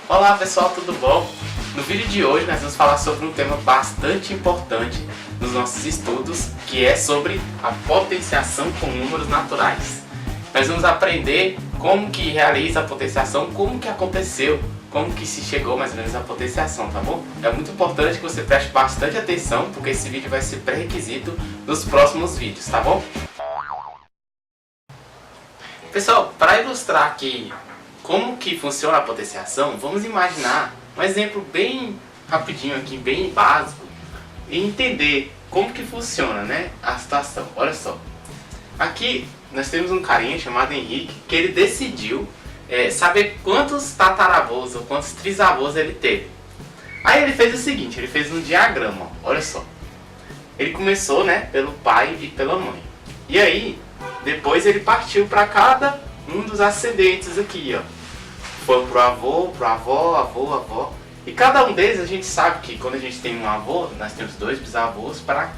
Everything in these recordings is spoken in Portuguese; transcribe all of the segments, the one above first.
Olá pessoal, tudo bom? No vídeo de hoje nós vamos falar sobre um tema bastante importante nos nossos estudos, que é sobre a potenciação com números naturais. Nós vamos aprender como que realiza a potenciação, como que aconteceu, como que se chegou mais ou menos à potenciação, tá bom? É muito importante que você preste bastante atenção, porque esse vídeo vai ser pré-requisito nos próximos vídeos, tá bom? Pessoal, para ilustrar aqui como que funciona a potenciação, vamos imaginar um exemplo bem rapidinho aqui, bem básico, e entender como que funciona, né, a situação. Olha só, aqui nós temos um carinha chamado Henrique, que ele decidiu saber quantos tataravôs ou quantos trisavôs ele teve. Aí ele fez o seguinte, ele fez um diagrama, olha só. Ele começou, né, pelo pai e pela mãe. E aí, depois ele partiu para cada um dos ascendentes aqui, ó. Foi pro avô, pro avó. E cada um deles a gente sabe que quando a gente tem um avô, nós temos dois bisavôs para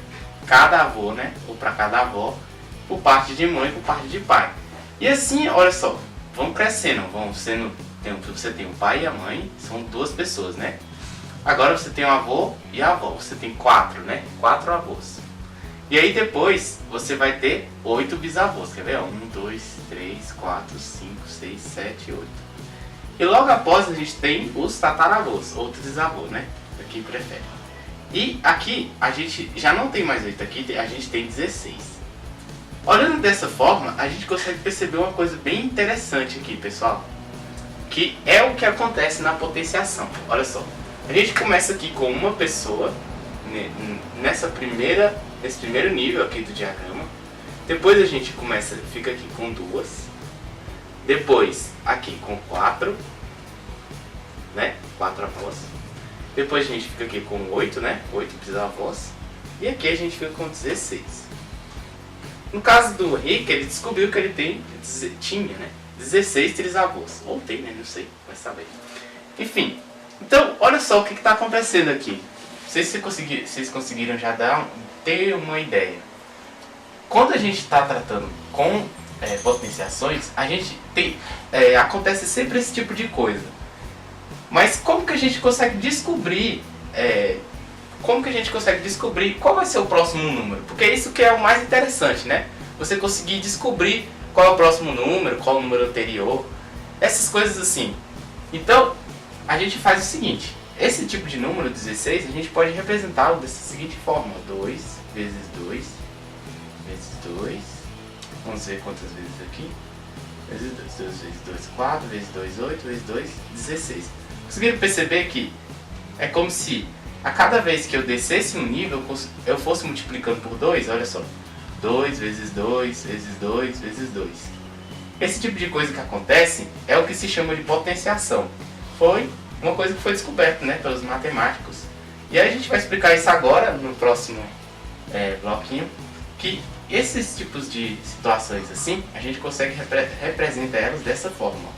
cada avô, né? Ou para cada avó, por parte de mãe e por parte de pai. E assim, olha só, vão crescendo, você tem o pai e a mãe, são duas pessoas, né? Agora você tem o avô e a avó, você tem 4, né? 4 avós. E aí depois você vai ter 8 bisavôs, quer ver? 1, 2, 3, 4, 5, 6, 7, 8. E logo após a gente tem os tataravôs, ou trisavôs, né? Pra quem prefere. E aqui a gente já não tem mais 8, aqui a gente tem 16. Olhando dessa forma, a gente consegue perceber uma coisa bem interessante aqui, pessoal. Que é o que acontece na potenciação. Olha só, a gente começa aqui com uma pessoa, nesse primeiro nível aqui do diagrama. Depois a gente fica aqui com 2. Depois aqui com 4, né? 4 avós. Depois a gente fica aqui com 8, né? 8 bisavós. E aqui a gente fica com 16. No caso do Rick, ele descobriu que ele tinha, né? 16 trisavós. Ou tem, né? Não sei, vai saber. Enfim, então olha só o que está acontecendo aqui. Não sei se vocês conseguiram já ter uma ideia. Quando a gente está tratando com potenciações, a gente acontece sempre esse tipo de coisa. Mas como que a gente consegue descobrir qual vai ser o próximo número? Porque é isso que é o mais interessante, né? Você conseguir descobrir qual é o próximo número, qual é o número anterior, essas coisas assim. Então, a gente faz o seguinte. Esse tipo de número 16, a gente pode representá-lo dessa seguinte forma. 2 vezes 2 vezes 2. Vamos ver quantas vezes aqui. Vezes 2. 2 vezes 2, 4. Vezes 2, 8. Vezes 2, 16. Conseguiram perceber que é como se a cada vez que eu descesse um nível, eu fosse multiplicando por 2. Olha só. 2 vezes 2 vezes 2 vezes 2. Esse tipo de coisa que acontece é o que se chama de potenciação. Foi uma coisa que foi descoberta, né, pelos matemáticos. E aí a gente vai explicar isso agora no próximo bloquinho, que esses tipos de situações assim, a gente consegue representar elas dessa forma.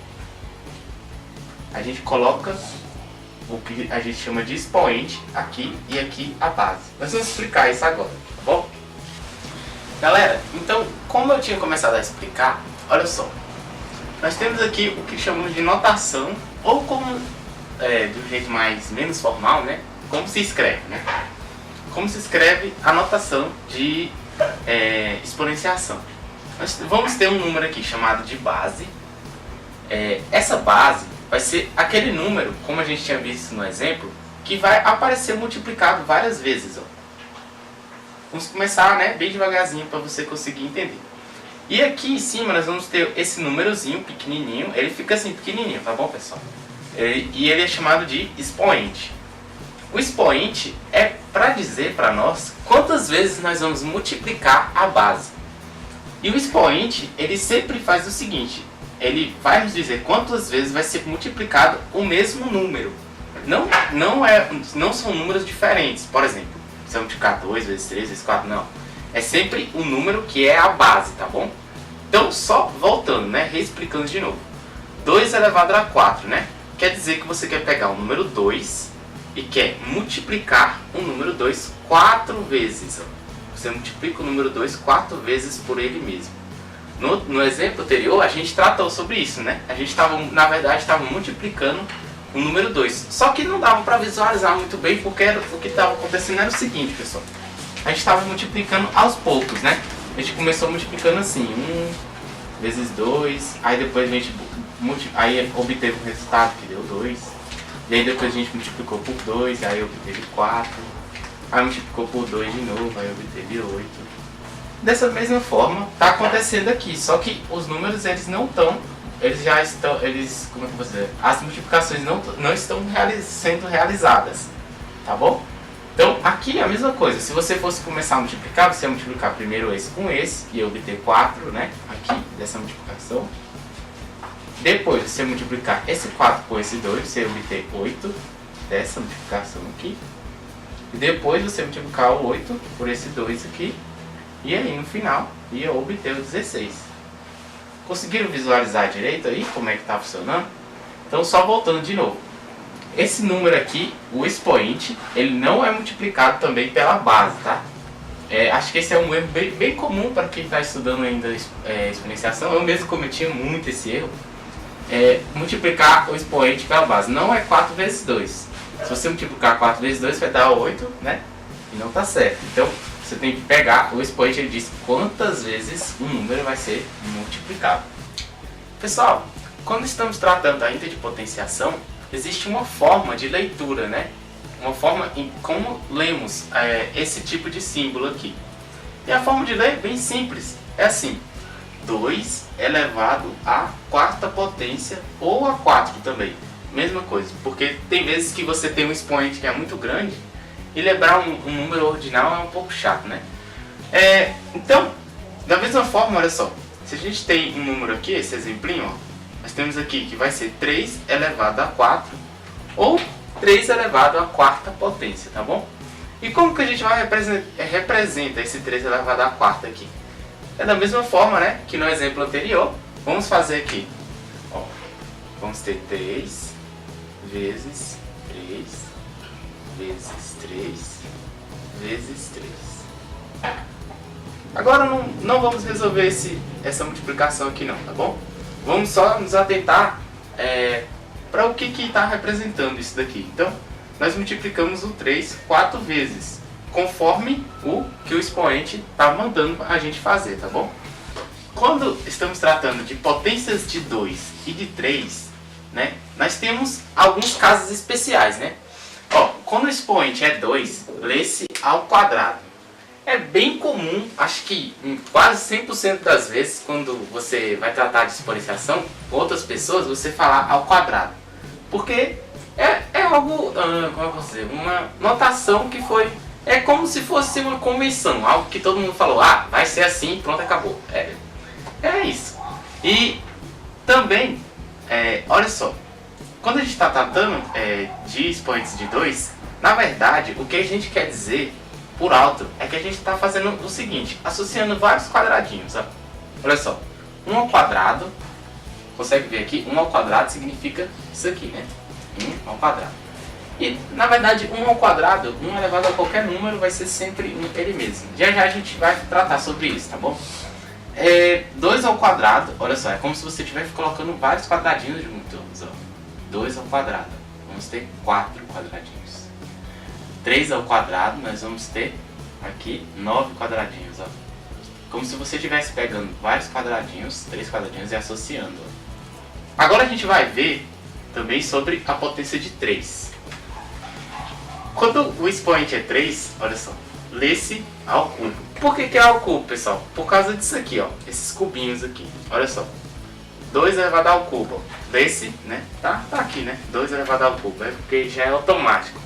A gente coloca o que a gente chama de expoente aqui e aqui a base. Nós vamos explicar isso agora, tá bom? Galera, então, como eu tinha começado a explicar, olha só. Nós temos aqui o que chamamos de notação, ou como do jeito menos formal, né? Como se escreve, né? Como se escreve a notação de exponenciação. Nós vamos ter um número aqui chamado de base. Essa base vai ser aquele número, como a gente tinha visto no exemplo, que vai aparecer multiplicado várias vezes. Ó. Vamos começar, né, bem devagarzinho para você conseguir entender. E aqui em cima nós vamos ter esse númerozinho pequenininho. Ele fica assim pequenininho, tá bom, pessoal? E ele é chamado de expoente. O expoente é para dizer para nós quantas vezes nós vamos multiplicar a base. E o expoente, ele sempre faz o seguinte, ele vai nos dizer quantas vezes vai ser multiplicado o mesmo número. Não são números diferentes, por exemplo, se eu multiplicar 2 vezes 3 vezes 4, não. É sempre o número que é a base, tá bom? Então, só voltando, né, reexplicando de novo. 2 elevado a 4, né? Quer dizer que você quer pegar o número 2 e quer multiplicar o número 2 4 vezes. Você multiplica o número 2 4 vezes por ele mesmo. No exemplo anterior, a gente tratou sobre isso, né? A gente na verdade estava multiplicando o número 2. Só que não dava para visualizar muito bem, porque o que estava acontecendo era o seguinte, pessoal. A gente estava multiplicando aos poucos, né? A gente começou multiplicando assim, 1 vezes 2, aí depois a gente aí obteve um resultado que deu 2. E aí depois a gente multiplicou por 2, aí obteve 4. Aí multiplicou por 2 de novo, aí obteve 8. Dessa mesma forma, está acontecendo aqui, só que os números eles não estão, eles já estão, como é que eu vou dizer? As multiplicações não estão sendo realizadas, tá bom? Então aqui é a mesma coisa, se você fosse começar a multiplicar, você ia multiplicar primeiro esse com esse, e obter 4, né, aqui, dessa multiplicação. Depois você multiplicar esse 4 com esse 2, você ia obter 8, dessa multiplicação aqui. E depois você multiplicar o 8 por esse 2 aqui, e aí no final ia obter o 16. Conseguiram visualizar direito aí como é que está funcionando? Então só voltando de novo. Esse número aqui, o expoente, ele não é multiplicado também pela base, tá? Acho que esse é um erro bem comum para quem está estudando ainda exponenciação. Eu mesmo cometi muito esse erro. Multiplicar o expoente pela base. Não é 4 vezes 2. Se você multiplicar 4 vezes 2 vai dar 8, né? E não está certo. Então você tem que pegar o expoente, ele diz quantas vezes um número vai ser multiplicado. Pessoal, quando estamos tratando ainda de potenciação, existe uma forma de leitura, né? Uma forma em como lemos esse tipo de símbolo aqui. E a forma de ler é bem simples. É assim: 2 elevado à quarta potência ou a 4 também. Mesma coisa, porque tem vezes que você tem um expoente que é muito grande e lembrar um número ordinal é um pouco chato, né? Então, da mesma forma, olha só. Se a gente tem um número aqui, esse exemplinho, ó, nós temos aqui que vai ser 3 elevado a 4 ou 3 elevado à quarta potência, tá bom? E como que a gente vai representa esse 3 elevado à quarta aqui? É da mesma forma, né, que no exemplo anterior. Vamos fazer aqui. Ó, vamos ter 3 vezes 3 vezes 3 vezes 3. Agora não vamos resolver essa multiplicação aqui não, tá bom? Vamos só nos atentar para o que está representando isso daqui. Então, nós multiplicamos o 3 4 vezes, conforme o que o expoente está mandando a gente fazer, tá bom? Quando estamos tratando de potências de 2 e de 3, né, nós temos alguns casos especiais, né? Ó, quando o expoente é 2, lê-se ao quadrado. É bem comum, acho que em quase 100% das vezes, quando você vai tratar de exponenciação com outras pessoas, você falar ao quadrado. Porque é algo, como eu vou dizer, uma notação que foi... É como se fosse uma convenção, algo que todo mundo falou, vai ser assim, pronto, acabou. É isso. E também, olha só, quando a gente está tratando de expoentes de 2, na verdade, o que a gente quer dizer por alto é que a gente está fazendo o seguinte, associando vários quadradinhos. Ó. Olha só, 1 ao quadrado, consegue ver aqui? 1 ao quadrado significa isso aqui, né? 1 ao quadrado. E, na verdade, 1 ao quadrado, 1 elevado a qualquer número, vai ser sempre ele mesmo. Já a gente vai tratar sobre isso, tá bom? 2 ao quadrado, olha só, é como se você estivesse colocando vários quadradinhos juntos. Ó. 2 ao quadrado, vamos ter 4 quadradinhos. 3 ao quadrado, nós vamos ter aqui 9 quadradinhos. Ó. Como se você estivesse pegando vários quadradinhos, 3 quadradinhos e associando. Ó. Agora a gente vai ver também sobre a potência de 3. Quando o expoente é 3, olha só, lê-se ao cubo. Por que é ao cubo, pessoal? Por causa disso aqui, ó, esses cubinhos aqui. Olha só, 2 elevado ao cubo. Lê-se, né? Tá aqui, né? 2 elevado ao cubo, porque já é automático.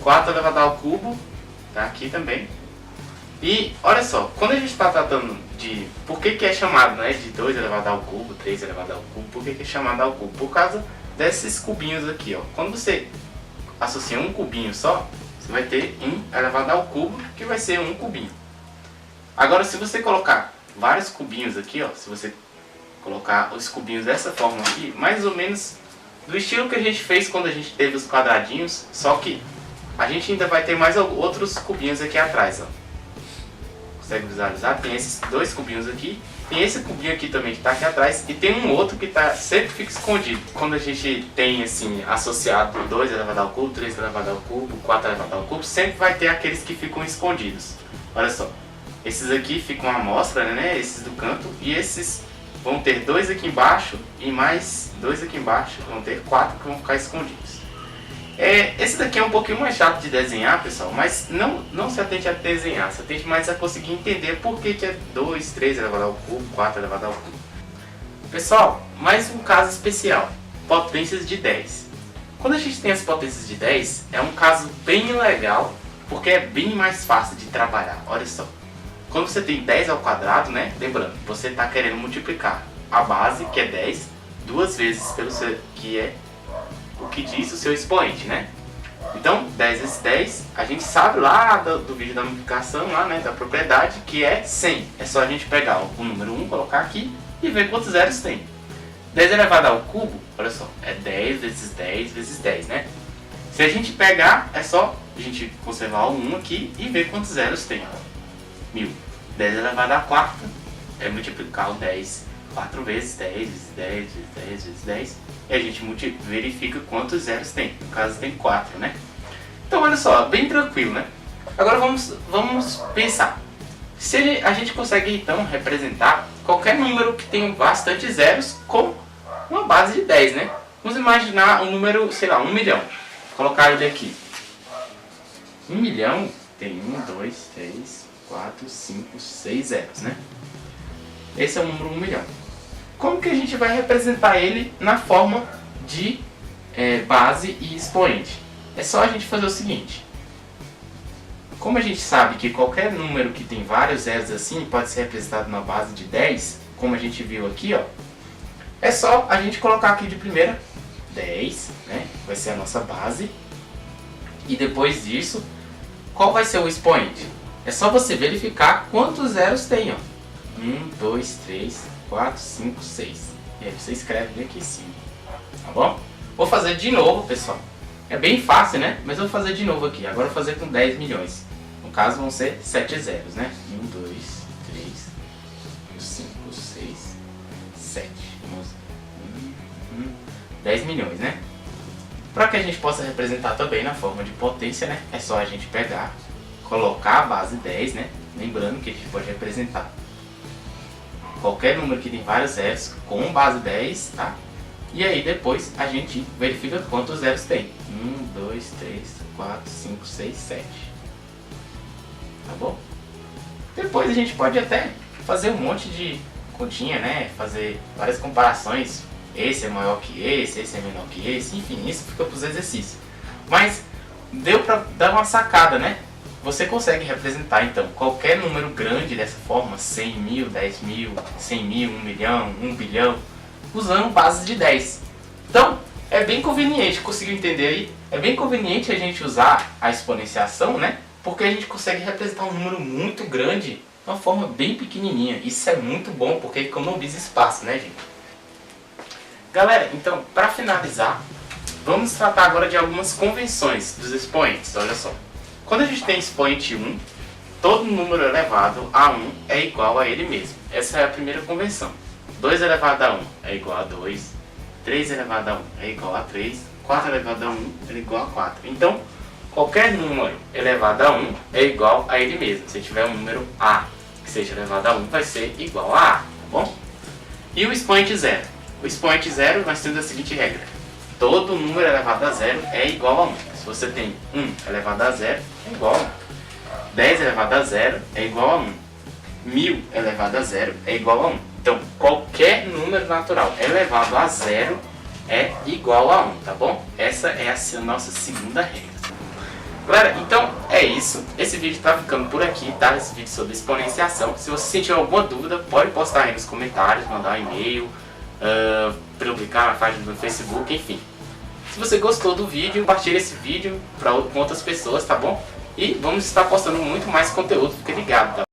4 elevado ao cubo, tá aqui também. E olha só, quando a gente está tratando de... Por que é chamado, né, de 2 elevado ao cubo, 3 elevado ao cubo? Por que é chamado ao cubo? Por causa desses cubinhos aqui, ó. Quando você associa um cubinho só, você vai ter 1 elevado ao cubo, que vai ser um cubinho. Agora, se você colocar vários cubinhos aqui, ó, se você colocar os cubinhos dessa forma aqui, mais ou menos do estilo que a gente fez quando a gente teve os quadradinhos, só que a gente ainda vai ter mais outros cubinhos aqui atrás, ó. Consegue visualizar? Tem esses 2 cubinhos aqui Tem esse cubinho aqui também que está aqui atrás e tem um outro que sempre fica escondido. Quando a gente tem assim associado 2 elevado ao cubo, 3 elevado ao cubo, 4 elevado ao cubo, sempre vai ter aqueles que ficam escondidos. Olha só, esses aqui ficam à amostra, né? Esses do canto, e esses vão ter 2 aqui embaixo e mais 2 aqui embaixo, vão ter 4 que vão ficar escondidos. Esse daqui é um pouquinho mais chato de desenhar, pessoal, mas não se atente a desenhar, se atente mais a conseguir entender por que é 2, 3 elevado ao cubo, 4 elevado ao cubo. Pessoal, mais um caso especial, potências de 10. Quando a gente tem as potências de 10, é um caso bem legal, porque é bem mais fácil de trabalhar. Olha só, quando você tem 10 ao quadrado, né, lembrando, você está querendo multiplicar a base, que é 10, 2 vezes pelo seu, que é o que diz o seu expoente, né? Então, 10 vezes 10, a gente sabe lá do vídeo da multiplicação, lá, né, da propriedade, que é 100. É só a gente pegar o número 1, colocar aqui e ver quantos zeros tem. 10 elevado ao cubo, olha só, é 10 vezes 10 vezes 10, né? Se a gente pegar, é só a gente conservar o 1 aqui e ver quantos zeros tem. 1000. 10 elevado à quarta é multiplicar o 10 4 vezes 10 vezes 10 vezes 10 vezes 10 e a gente verifica quantos zeros tem. No caso tem 4, né? Então olha só, bem tranquilo, né? Agora vamos pensar. Se a gente consegue então representar qualquer número que tenha bastante zeros com uma base de 10, né? Vamos imaginar um número, sei lá, 1 milhão. Vou colocar ele aqui. 1 milhão tem 1, 2, 3, 4, 5, 6 zeros, né? Esse é o número 1 milhão. Como que a gente vai representar ele na forma de base e expoente? É só a gente fazer o seguinte. Como a gente sabe que qualquer número que tem vários zeros assim pode ser representado na base de 10, como a gente viu aqui, ó, é só a gente colocar aqui de primeira 10, né? Vai ser a nossa base. E depois disso, qual vai ser o expoente? É só você verificar quantos zeros tem, ó. 1, 2, 3, 4, 5, 6. E aí você escreve bem aqui em cima. Tá bom? Vou fazer de novo, pessoal. É bem fácil, né? Mas eu vou fazer de novo aqui. Agora eu vou fazer com 10 milhões. No caso vão ser 7 zeros, né? 1, 2, 3, 5, 6, 7. 10 milhões, né? Para que a gente possa representar também na forma de potência, né? É só a gente pegar, colocar a base 10, né? Lembrando que a gente pode representar qualquer número que tem vários zeros com base 10, tá? E aí depois a gente verifica quantos zeros tem. 1, 2, 3, 4, 5, 6, 7. Tá bom? Depois a gente pode até fazer um monte de continha, né? Fazer várias comparações. Esse é maior que esse é menor que esse, enfim, isso fica para os exercícios. Mas deu para dar uma sacada, né? Você consegue representar então qualquer número grande dessa forma, 100 mil, 10 mil, 100 mil, 1 milhão, 1 bilhão, usando bases de 10. Então, é bem conveniente, conseguiu entender aí? É bem conveniente a gente usar a exponenciação, né? Porque a gente consegue representar um número muito grande de uma forma bem pequenininha. Isso é muito bom porque economiza espaço, né, gente? Galera, então, para finalizar, vamos tratar agora de algumas convenções dos expoentes. Olha só. Quando a gente tem expoente 1, todo número elevado a 1 é igual a ele mesmo. Essa é a primeira convenção. 2 elevado a 1 é igual a 2. 3 elevado a 1 é igual a 3. 4 elevado a 1 é igual a 4. Então, qualquer número elevado a 1 é igual a ele mesmo. Se tiver um número A que seja elevado a 1, vai ser igual a A, tá bom? E o expoente 0? O expoente 0, nós temos a seguinte regra. Todo número elevado a 0 é igual a 1. Se você tem 1 elevado a 0, é igual a 1. 10 elevado a 0 é igual a 1. 1000 elevado a 0 é igual a 1. Então, qualquer número natural elevado a 0 é igual a 1, tá bom? Essa é a nossa segunda regra. Galera, então é isso. Esse vídeo tá ficando por aqui, tá? Esse vídeo sobre exponenciação. Se você sentir alguma dúvida, pode postar aí nos comentários, mandar um e-mail, para eu clicar na página do Facebook, enfim. Se você gostou do vídeo, compartilhe esse vídeo com outras pessoas, tá bom? E vamos estar postando muito mais conteúdo, fique ligado, tá?